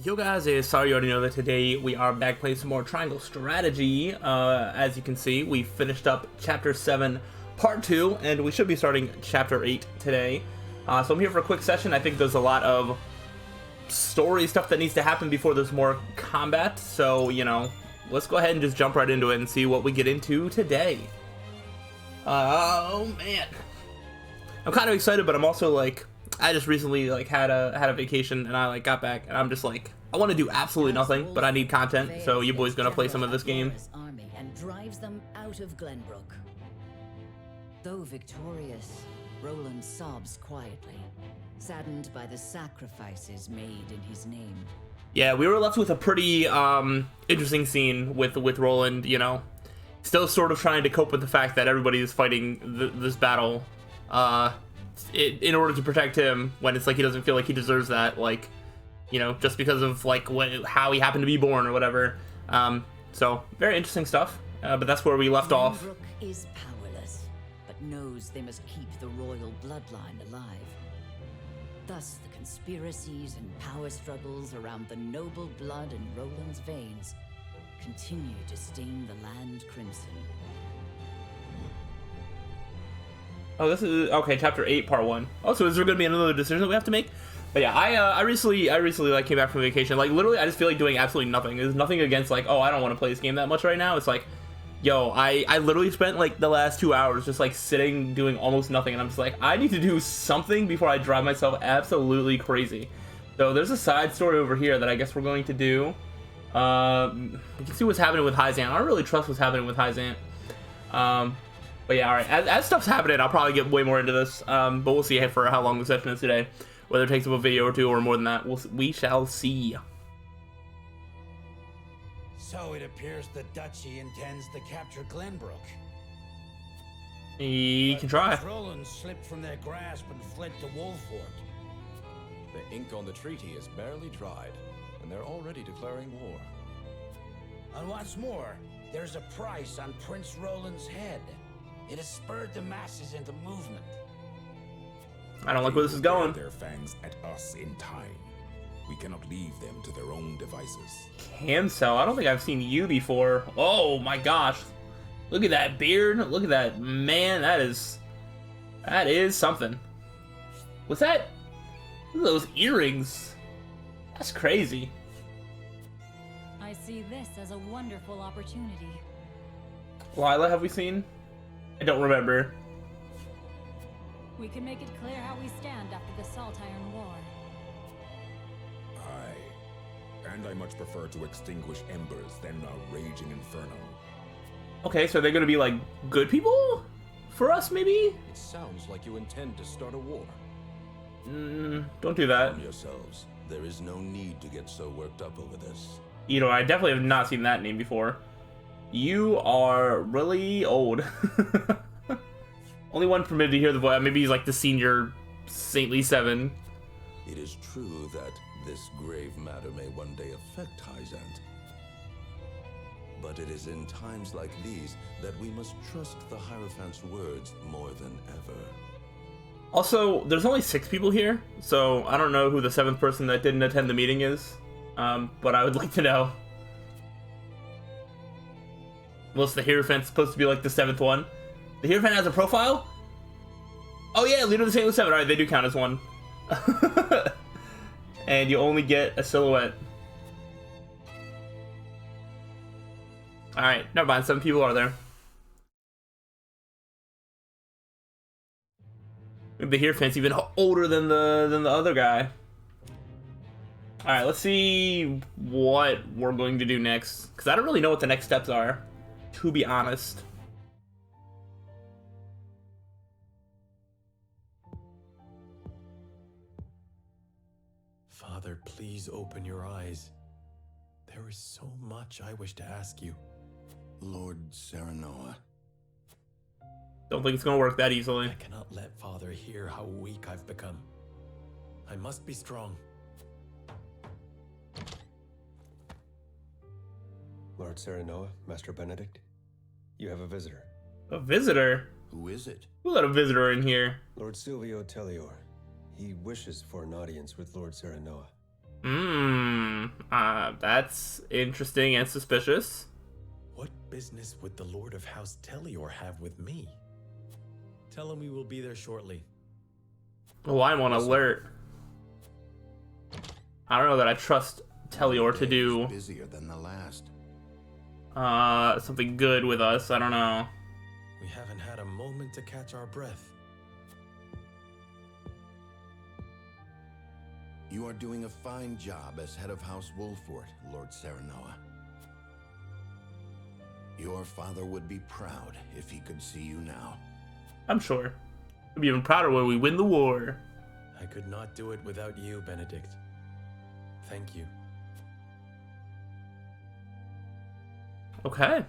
Yo guys, sorry you already know that today we are back playing some more Triangle Strategy. As you can see, we finished up Chapter 7, Part 2, and we should be starting Chapter 8 today. So I'm here for a quick session. I think there's a lot of story stuff that needs to happen before there's more combat. So, you know, let's go ahead and just jump right into it and see what we get into today. Oh man. I'm kind of excited, but I'm also like, I just recently had a vacation and I got back and I'm just like, I want to do absolutely nothing, but I need content. So your boy's gonna play some of this game. Army and drives them out of Glenbrook. Though victorious, Roland sobs quietly, saddened by the sacrifices made in his name. Yeah, we were left with a pretty interesting scene with Roland. You know, still sort of trying to cope with the fact that everybody is fighting this battle. In order to protect him, when it's like he doesn't feel like he deserves that, like, you know, just because of like how he happened to be born or whatever. So very interesting stuff, but that's where we left off. Glenbrook is powerless, but knows they must keep the royal bloodline alive. Thus the conspiracies and power struggles around the noble blood in Roland's veins continue to stain the land crimson. Oh, this is okay. Chapter 8, Part 1. Oh, so is there going to be another decision that we have to make? But yeah, I recently like came back from vacation. Like literally, I just feel like doing absolutely nothing. There's nothing against like, oh, I don't want to play this game that much right now. It's like, yo, I literally spent like the last 2 hours just like sitting doing almost nothing, and I'm just like, I need to do something before I drive myself absolutely crazy. So there's a side story over here that I guess we're going to do. We can see what's happening with Hyzant. I don't really trust what's happening with Hyzant. But yeah, alright, as stuff's happening, I'll probably get way more into this, but we'll see for how long the session is today. Whether it takes up a video or two or more than that, we shall see. So it appears the Duchy intends to capture Glenbrook. You can try. Roland slipped from their grasp and fled to Wolford. The ink on the treaty is barely dried, and they're already declaring war. And what's more, there's a price on Prince Roland's head. It has spurred the masses into movement. I don't like where this is going. Their fangs at us in time. We cannot leave them to their own devices. Cancel. I don't think I've seen you before. Oh my gosh. Look at that beard. Look at that. Man, that is something. What's that? Look at those earrings. That's crazy. I see this as a wonderful opportunity. Lila, have we seen? I don't remember. We can make it clear how we stand after the Salt Iron War. Aye. And I much prefer to extinguish embers than a raging inferno. Okay, so they're gonna be like good people? For us, maybe? It sounds like you intend to start a war. Don't do that. Calm yourselves. There is no need to get so worked up over this. You know, I definitely have not seen that name before. You are really old. Only one permitted to hear the voice. Maybe he's like the senior Saintly 7. It is true that this grave matter may one day affect Hyzant. But it is in times like these that we must trust the Hierophant's words more than ever. Also, there's only 6 people here, so I don't know who the 7th person that didn't attend the meeting is. But I would like to know. Unless the Hierophant's supposed to be like the 7th one. The Hierophant has a profile? Oh yeah, leader of the Saintly 7. Alright, they do count as one. And you only get a silhouette. Alright, never mind. 7 people are there. Maybe the Hierophant's even older than the other guy. Alright, let's see what we're going to do next. Because I don't really know what the next steps are, to be honest. Father, please open your eyes. There is so much I wish to ask you. Lord Serenoa. Don't think it's going to work that easily. I cannot let Father hear how weak I've become. I must be strong. Lord Serenoa, Master Benedict, you have a visitor. A visitor? Who is it? Who let a visitor in here? Lord Silvio Tellior. He wishes for an audience with Lord Serenoa. Mmm. That's interesting and suspicious. What business would the Lord of House Telior have with me? Tell him we will be there shortly. Oh, I'm on alert. I don't know that I trust Telior to do busier than the last. something good with us. I don't know. We haven't had a moment to catch our breath. You are doing a fine job as head of House Wolfort, Lord Serenoa. Your father would be proud if he could see you now. I'm sure. I'll be even prouder when we win the war. I could not do it without you, Benedict. Thank you. Okay.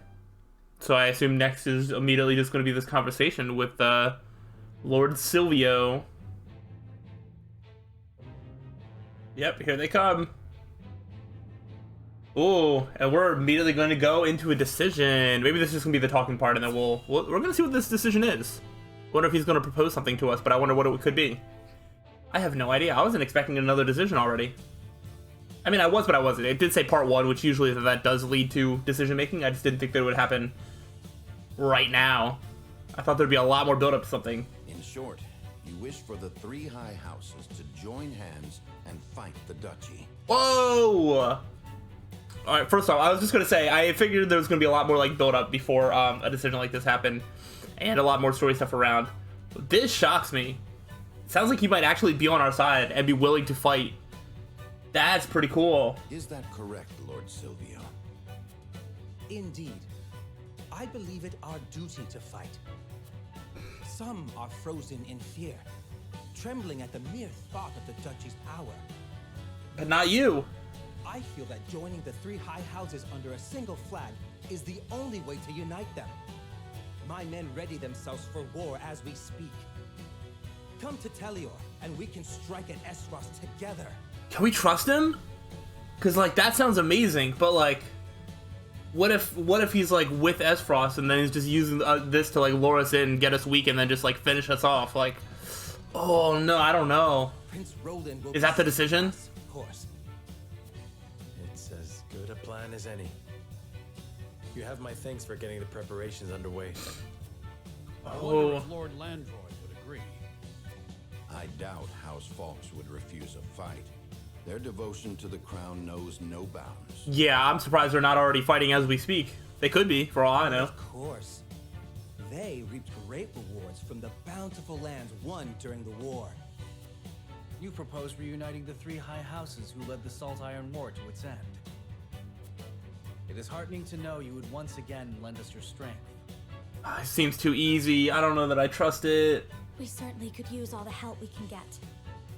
So I assume next is immediately just going to be this conversation with Lord Silvio. Yep, here they come. Ooh, and we're immediately going to go into a decision. Maybe this is just going to be the talking part, and then we're going to see what this decision is. Wonder if he's going to propose something to us, but I wonder what it could be. I have no idea. I wasn't expecting another decision already. I mean, I was, but I wasn't. It did say part 1, which usually that does lead to decision making. I just didn't think that it would happen right now. I thought there'd be a lot more build up to something. In short, you wish for the 3 high houses to join hands and fight the duchy. Whoa! Alright, first off, I was just going to say, I figured there was going to be a lot more like build up before a decision like this happened, and a lot more story stuff around. This shocks me. It sounds like he might actually be on our side and be willing to fight. That's pretty cool. Is that correct, Lord Silvio? Indeed. I believe it our duty to fight. Some are frozen in fear, trembling at the mere thought of the duchy's power. But not you. I feel that joining the 3 high houses under a single flag is the only way to unite them. My men ready themselves for war as we speak. Come to Telior, and we can strike at Esros together. Can we trust him? Because, like, that sounds amazing, but, like, what if he's, like, with Esfrost, and then he's just using this to, like, lure us in, get us weak, and then just, like, finish us off? Like, oh, no, I don't know. Prince Roland will Is that the decision? Of course. It's as good a plan as any. You have my thanks for getting the preparations underway. I wonder if Lord Landroid would agree. I doubt House Fawkes would refuse a fight. Their devotion to the crown knows no bounds. Yeah, I'm surprised they're not already fighting as we speak. They could be, for all I know. Of course. They reaped great rewards from the bountiful lands won during the war. You propose reuniting the 3 high houses who led the Salt Iron War to its end. It is heartening to know you would once again lend us your strength. It seems too easy. I don't know that I trust it. We certainly could use all the help we can get.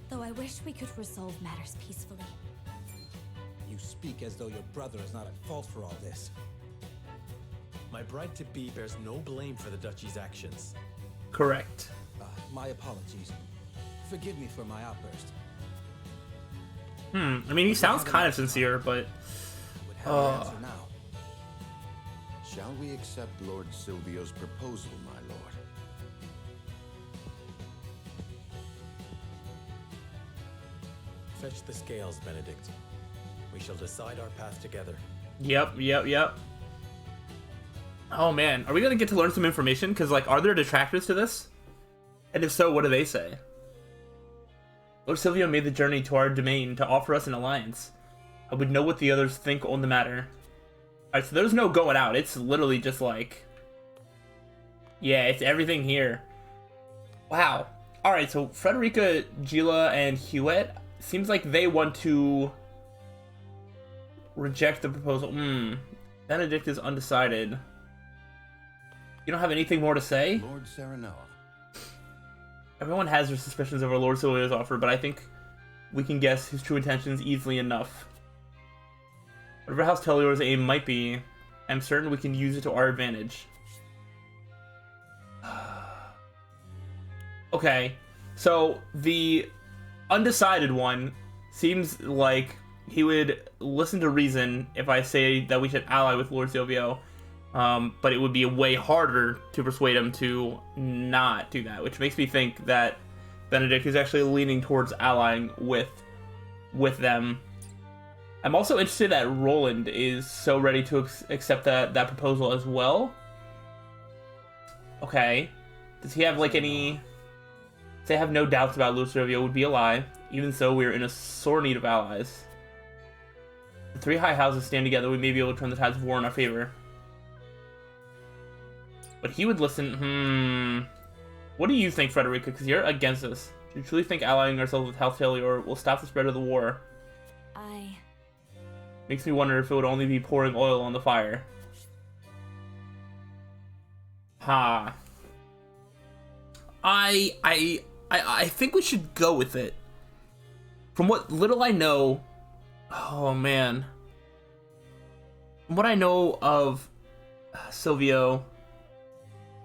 Though I wish we could resolve matters peacefully. You speak as though your brother is not at fault for all this. My bride-to-be bears no blame for the duchy's actions. Correct. My apologies. Forgive me for my outburst. I mean, he sounds kind of sincere, but... Would have an answer now. Shall we accept Lord Silvio's proposal, my lord? Fetch the scales, Benedict. We shall decide our path together. Yep. Oh man, are we gonna get to learn some information? Because, like, are there detractors to this? And if so, what do they say? Lord Silvio made the journey to our domain to offer us an alliance. I would know what the others think on the matter. Alright, so there's no going out. It's literally just like... yeah, it's everything here. Wow. Alright, so Frederica, Gila, and Hewitt, seems like they want to reject the proposal. Benedict is undecided. You don't have anything more to say? Lord Serenoa. Everyone has their suspicions over Lord Silvio's offer, but I think we can guess his true intentions easily enough. Whatever House Telior's aim might be, I'm certain we can use it to our advantage. Okay, so the undecided one seems like he would listen to reason if I say that we should ally with Lord Silvio, but it would be way harder to persuade him to not do that, which makes me think that Benedict is actually leaning towards allying with them. I'm also interested that Roland is so ready to accept that proposal as well. Okay. Does he have like any... Say I have no doubts about Lord Silvio would be a lie. Even so, we are in a sore need of allies. The 3 high houses stand together, we may be able to turn the tides of war in our favor. But he would listen. What do you think, Frederica? Because you're against us. Do you truly think allying ourselves with House Taylor will stop the spread of the war? Makes me wonder if it would only be pouring oil on the fire. Ha. I think we should go with it. From what little I know... Oh, man. From what I know of Silvio...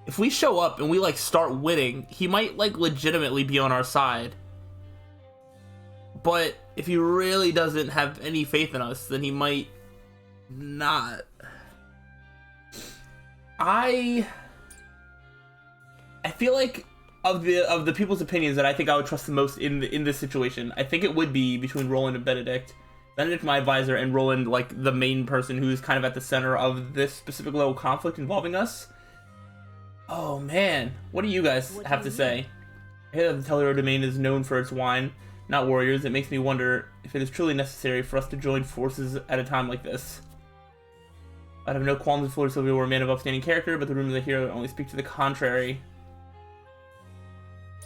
If we show up and we, like, start winning, he might, like, legitimately be on our side. But if he really doesn't have any faith in us, then he might not. I feel like of the people's opinions that I think I would trust the most in this situation, I think it would be between Roland and Benedict. Benedict, my advisor, and Roland, like, the main person who's kind of at the center of this specific level conflict involving us. Oh man, what do you guys have to say? I hear that the Tellero domain is known for its wine, not warriors. It makes me wonder if it is truly necessary for us to join forces at a time like this. I have no qualms if Lord Silvio were a man of upstanding character, but the rumors I hear only speak to the contrary.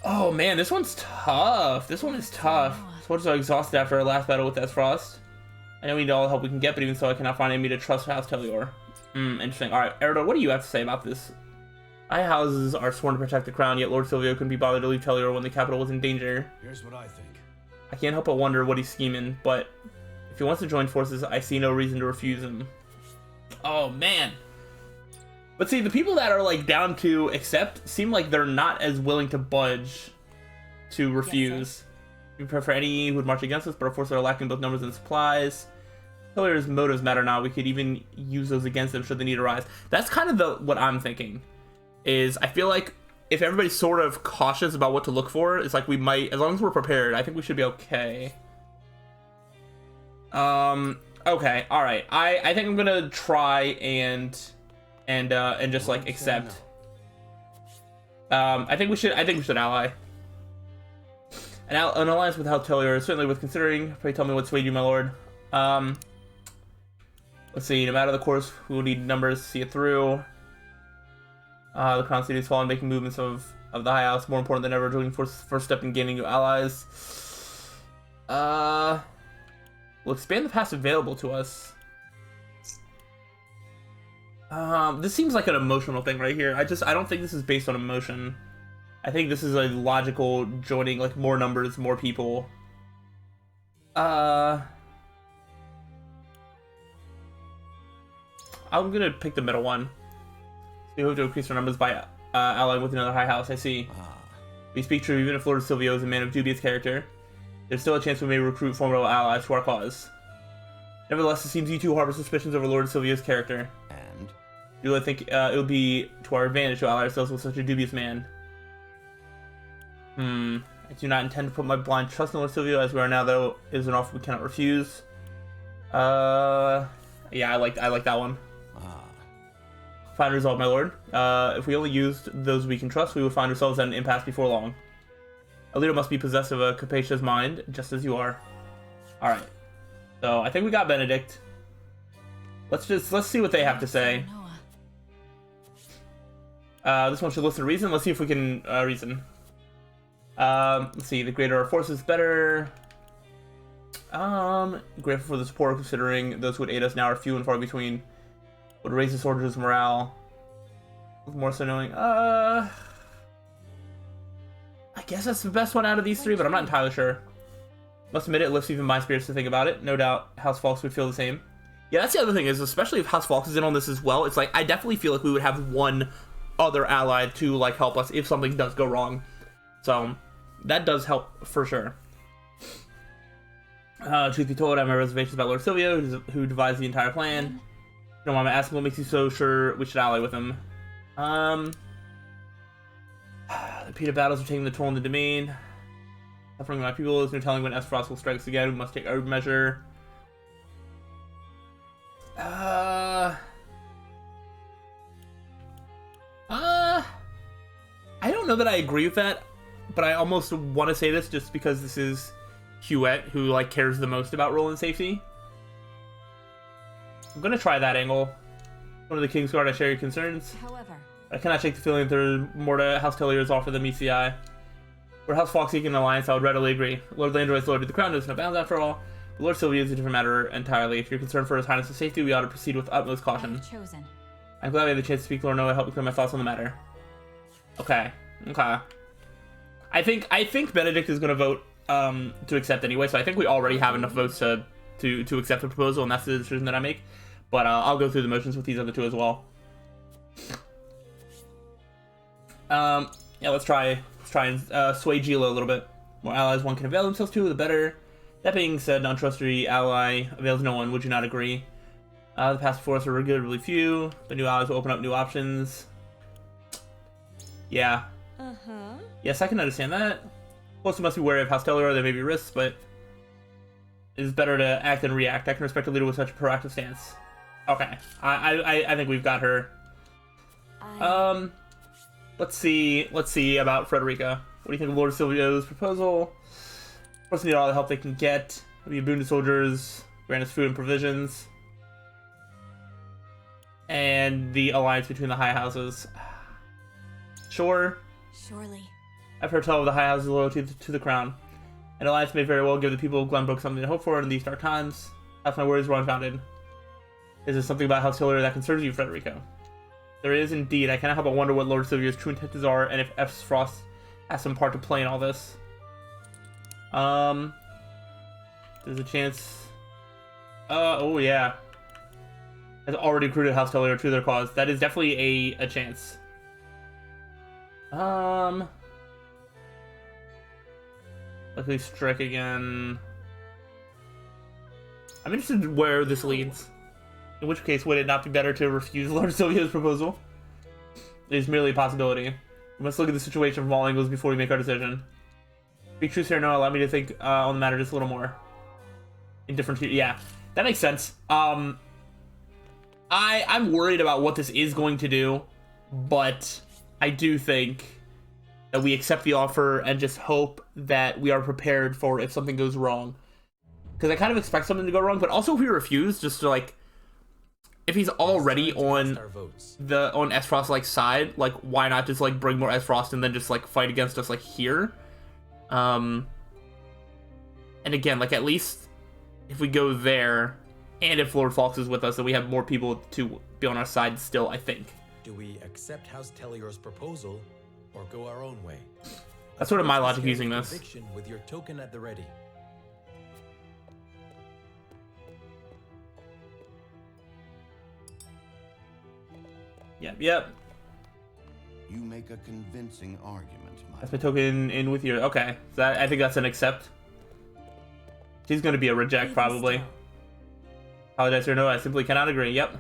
Oh man, this one's tough. This one is tough. Soldiers are exhausted after our last battle with Frost. I know we need all the help we can get, but even so, I cannot find enemy to trust House Taylor. Interesting. Alright, Erdo, what do you have to say about this? High houses are sworn to protect the crown, yet Lord Silvio couldn't be bothered to leave Taylor when the capital was in danger. Here's what I think. I can't help but wonder what he's scheming, but if he wants to join forces, I see no reason to refuse him. Oh, man. But see, the people that are, like, down to accept seem like they're not as willing to budge to refuse. We prefer any who would march against us, but our forces are lacking both numbers and supplies. Taylor's motives matter now. We could even use those against them should the need arise. That's kind of what I'm thinking. Is I feel like if everybody's sort of cautious about what to look for, it's like we might, as long as we're prepared, I think we should be okay. Okay, all right. I think I'm gonna try and just like accept. I think we should ally. An alliance with House Taylor is certainly worth considering. Pray tell me what swayed you, my lord. Let's see. No matter the course, we will need numbers to see it through. The Crown City is falling, making movements of the High House more important than ever. Joining forces first step in gaining new allies. We'll expand the pass available to us. This seems like an emotional thing right here. I don't think this is based on emotion. I think this is a logical joining, like more numbers, more people. I'm gonna pick the middle one. We hope to increase our numbers by allying with another high house. I see. We speak true, even if Lord Silvio is a man of dubious character. There's still a chance we may recruit formidable allies to our cause. Nevertheless, it seems you two harbor suspicions over Lord Silvio's character. And? Do I think it would be to our advantage to ally ourselves with such a dubious man? I do not intend to put my blind trust in Lord Silvio, as we are now, though it is an offer we cannot refuse. Yeah, I like that one. Fine resolve, my lord. If we only used those we can trust, we would find ourselves at an impasse before long. A leader must be possessed of a capacious mind, just as you are. Alright. So, I think we got Benedict. Let's see what they have to say. This one should listen to reason. Let's see if we can reason. Let's see. The greater our forces, better. Grateful for the support, considering those who would aid us now are few and far between. Would raise the soldiers' morale. More so knowing, I guess that's the best one out of these three, but I'm not entirely sure. Must admit it lifts even my spirits to think about it. No doubt House Falks would feel the same. Yeah, that's the other thing, is especially if House Falks is in on this as well, it's like, I definitely feel like we would have one other ally to, like, help us if something does go wrong. So, that does help for sure. Truth be told, I have my reservations about Lord Silvio, who devised the entire plan. You know, I'm asking what makes you so sure we should ally with him. The repeated battles are taking the toll on the domain. Suffering my people, there's no telling when Frost will strike us again. We must take our measure. I don't know that I agree with that, but I almost want to say this just because this is Huette who like cares the most about Roland's safety. I'm gonna try that angle. One of the King's Guard, I share your concerns. However, I cannot shake the feeling that there is more to House Tellier's offer than meets the eye. Were House Falk seeking an alliance, I would readily agree. Lord Landroy's loyalty to the crown knows no bounds after all. But Lord Silvio is a different matter entirely. If you're concerned for His Highness's safety, we ought to proceed with utmost caution. chosen. I'm glad we had the chance to speak, Lord Noah, help me clear my thoughts on the matter. Okay. I think Benedict is gonna vote to accept anyway, so I think we already have enough votes to accept the proposal, and that's the decision that I make. But I'll go through the motions with these other two as well. Yeah, let's try and sway Gila a little bit. More allies one can avail themselves to, the better. That being said, non-trustworthy ally avails no one. Would you not agree? The past before us are relatively few. The new allies will open up new options. Yeah. Yes, I can understand that. Plus, we must be wary of House Tellior. There may be risks, but it is better to act than react. I can respect a leader with such a proactive stance. Okay, I think we've got her. Let's see about Frederica. What do you think of Lord Silvio's proposal? First, need all the help they can get. Be a boon to soldiers, grant us food and provisions, and the alliance between the high houses. Sure. Surely. I've heard tell of the high houses' loyalty to the crown. An alliance may very well give the people of Glenbrook something to hope for in these dark times. Half my worries were unfounded. Is there something about House Tiller that concerns you, Frederico? There is indeed. I cannot help but wonder what Lord Silvio's true intentions are, and if F. Frost has some part to play in all this. There's a chance. Oh yeah. Has already recruited House Tiller to their cause. That is definitely a chance. Luckily strike again. I'm interested in where this leads. In which case, would it not be better to refuse Lord Silvio's proposal? It is merely a possibility. We must look at the situation from all angles before we make our decision. Be true, sir, no, allow me to think on the matter just a little more. Yeah, that makes sense. I'm worried about what this is going to do, but I do think that we accept the offer and just hope that we are prepared for if something goes wrong. Because I kind of expect something to go wrong, but also if we refuse, just to like, if he's already on Esfrost's like side, like why not just like bring more Esfrost and then just like fight against us like here? And again, like at least if we go there, and if Lord Falks is with us, then we have more people to be on our side still, I think. Do we accept House Tellier's proposal or go our own way? That's sort of my logic using this. With your token at the ready. Yep. You make a convincing argument, That's my token in with you. Okay, so I think that's an accept. She's going to be a reject, probably. Apologize or no, I simply cannot agree. Yep.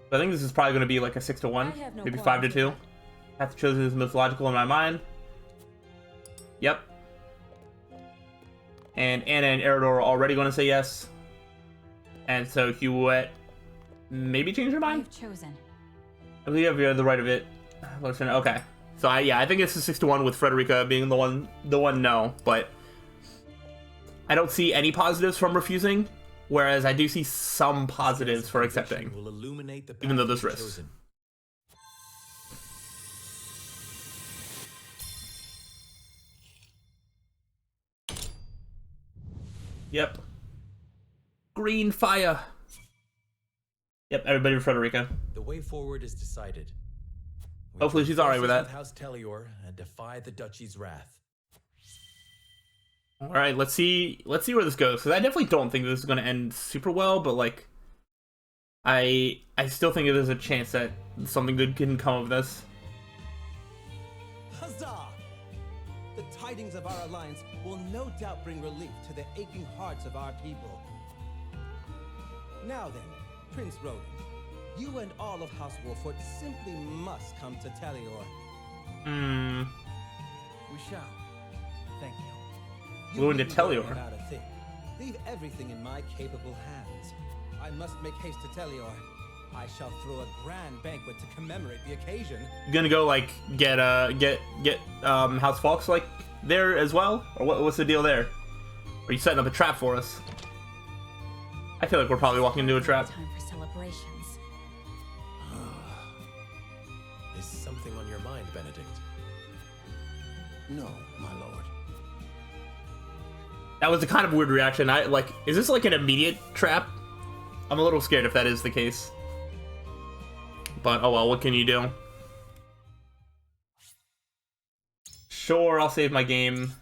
So I think this is probably going to be like a 6-1, maybe 5-2. Path chosen is the most logical in my mind. Yep. And Anna and Eridor are already going to say yes. And so Huette maybe change her mind? Chosen. I believe you have the right of it. Okay. So I think it's a 6-1 with Frederica being the one no, but I don't see any positives from refusing, whereas I do see some positives for accepting, even though there's risks. Yep. Green fire. Yep, everybody with Frederica. The way forward is decided. Hopefully she's alright with that. House Tellior and defy the duchy's wrath. All right, let's see where this goes. Because I definitely don't think this is going to end super well, but like, I still think there's a chance that something good can come of this. Huzzah! The tidings of our alliance will no doubt bring relief to the aching hearts of our people. Now then, Prince Roland, you and all of House Wolford simply must come to Tellior. We shall. Thank you. Going to Tellior. Leave everything in my capable hands. I must make haste to Telior. I shall throw a grand banquet to commemorate the occasion. You gonna go like get House Falks like there as well, or what's the deal there? Are you setting up a trap for us? I feel like we're probably walking into a trap. Time for celebrations. Is something on your mind, Benedict? No, my lord. That was a kind of weird reaction. Is this like an immediate trap? I'm a little scared if that is the case. But oh well, what can you do? Sure, I'll save my game.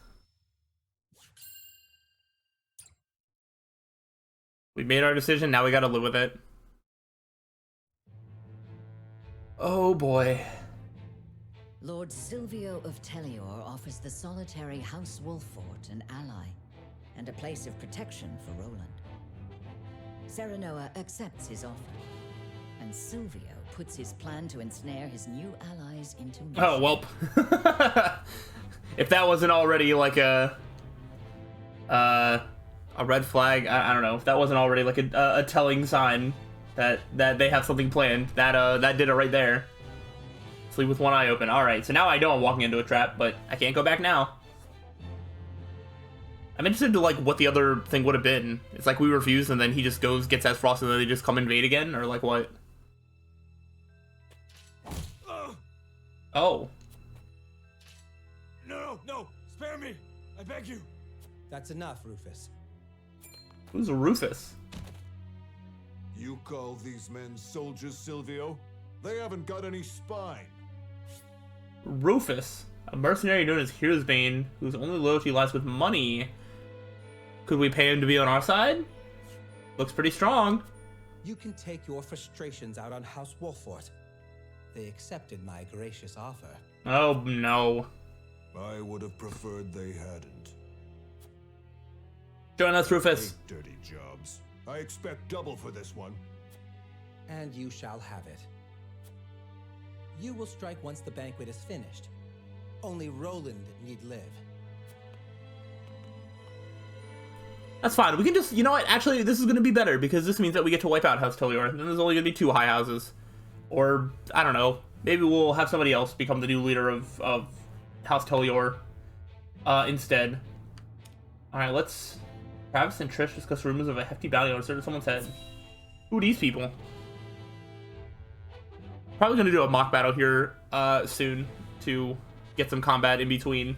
We made our decision, now we gotta live with it. Oh boy. Lord Silvio of Telior offers the solitary House Wolffort an ally, and a place of protection for Roland. Serenoa accepts his offer, and Silvio puts his plan to ensnare his new allies into motion. Oh, well. If that wasn't already like a red flag, I don't know. If that wasn't already like a telling sign that they have something planned, that did it right there. Sleep with one eye open. Alright, so now I know I'm walking into a trap, but I can't go back now. I'm interested to like what the other thing would have been. It's like we refuse and then he just goes, gets Frost, and then they just come invade again? Or like what? Oh. No! Spare me! I beg you! That's enough, Rufus. Who's Rufus? You call these men soldiers, Silvio? They haven't got any spine. Rufus, a mercenary known as Hearsbane, whose only loyalty lies with money. Could we pay him to be on our side? Looks pretty strong. You can take your frustrations out on House Wolffort. They accepted my gracious offer. Oh, no. I would have preferred they hadn't. Join us, Rufus. Dirty jobs. I expect double for this one. And you shall have it. You will strike once the banquet is finished. Only Roland need live. That's fine. We can just, you know what? Actually, this is going to be better because this means that we get to wipe out House Telior. Then there's only going to be 2 high houses. Or, I don't know. Maybe we'll have somebody else become the new leader of House Telior instead. Alright, let's... Travis and Trish discuss rumors of a hefty bounty on someone's head. Who are these people? Probably going to do a mock battle here soon to get some combat in between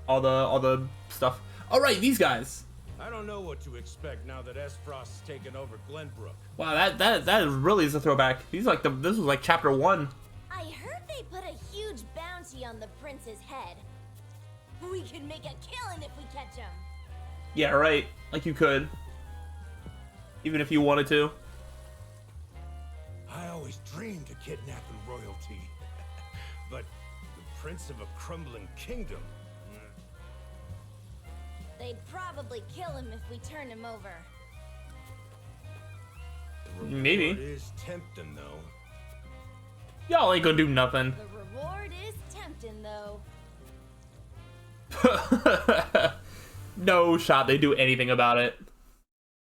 all the stuff. Alright, these guys. I don't know what to expect now that Frost's taken over Glenbrook. Wow, that really is a throwback. These like this was like chapter 1. I heard they put a huge bounty on the prince's head. We can make a killing if we catch him. Yeah, right. Like you could. Even if you wanted to. I always dreamed of kidnapping royalty. But the prince of a crumbling kingdom... They'd probably kill him if we turn him over. Maybe. It is tempting, though. Y'all ain't gonna do nothing. The reward is tempting, though. No shot they do anything about it.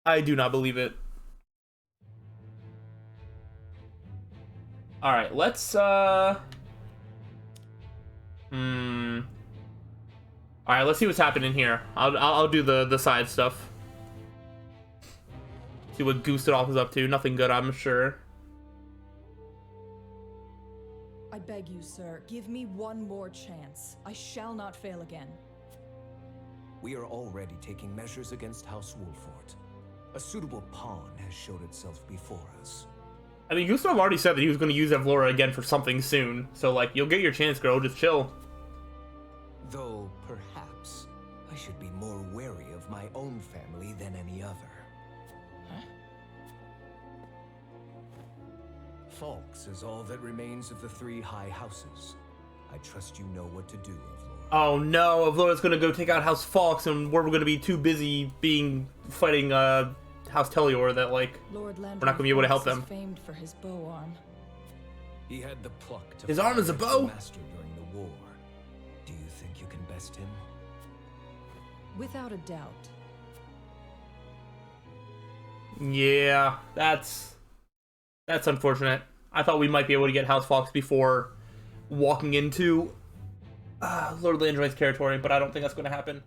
I do not believe it. Alright, let's Alright, let's see what's happening here. I'll do the side stuff. See what Gustave is up to. Nothing good, I'm sure. I beg you, sir, give me one more chance. I shall not fail again. We are already taking measures against House Wolffort. A suitable pawn has showed itself before us. I mean, Gustave already said that he was going to use Evlora again for something soon. So, like, you'll get your chance, girl. Just chill. Though, perhaps, I should be more wary of my own family than any other. Huh? Falks is all that remains of the 3 high houses. I trust you know what to do, Evlora. Oh no, Evlora's gonna go take out House Falks, and we're gonna be too busy fighting House Telior that like Lord we're not gonna be able to help them. Is famed for his bow arm. He had the pluck to his arm is a bow. Master during the war. Do you think you can best him? Without a doubt. Yeah, that's unfortunate. I thought we might be able to get House Fox before walking into Lord Landroid's territory, but I don't think that's going to happen.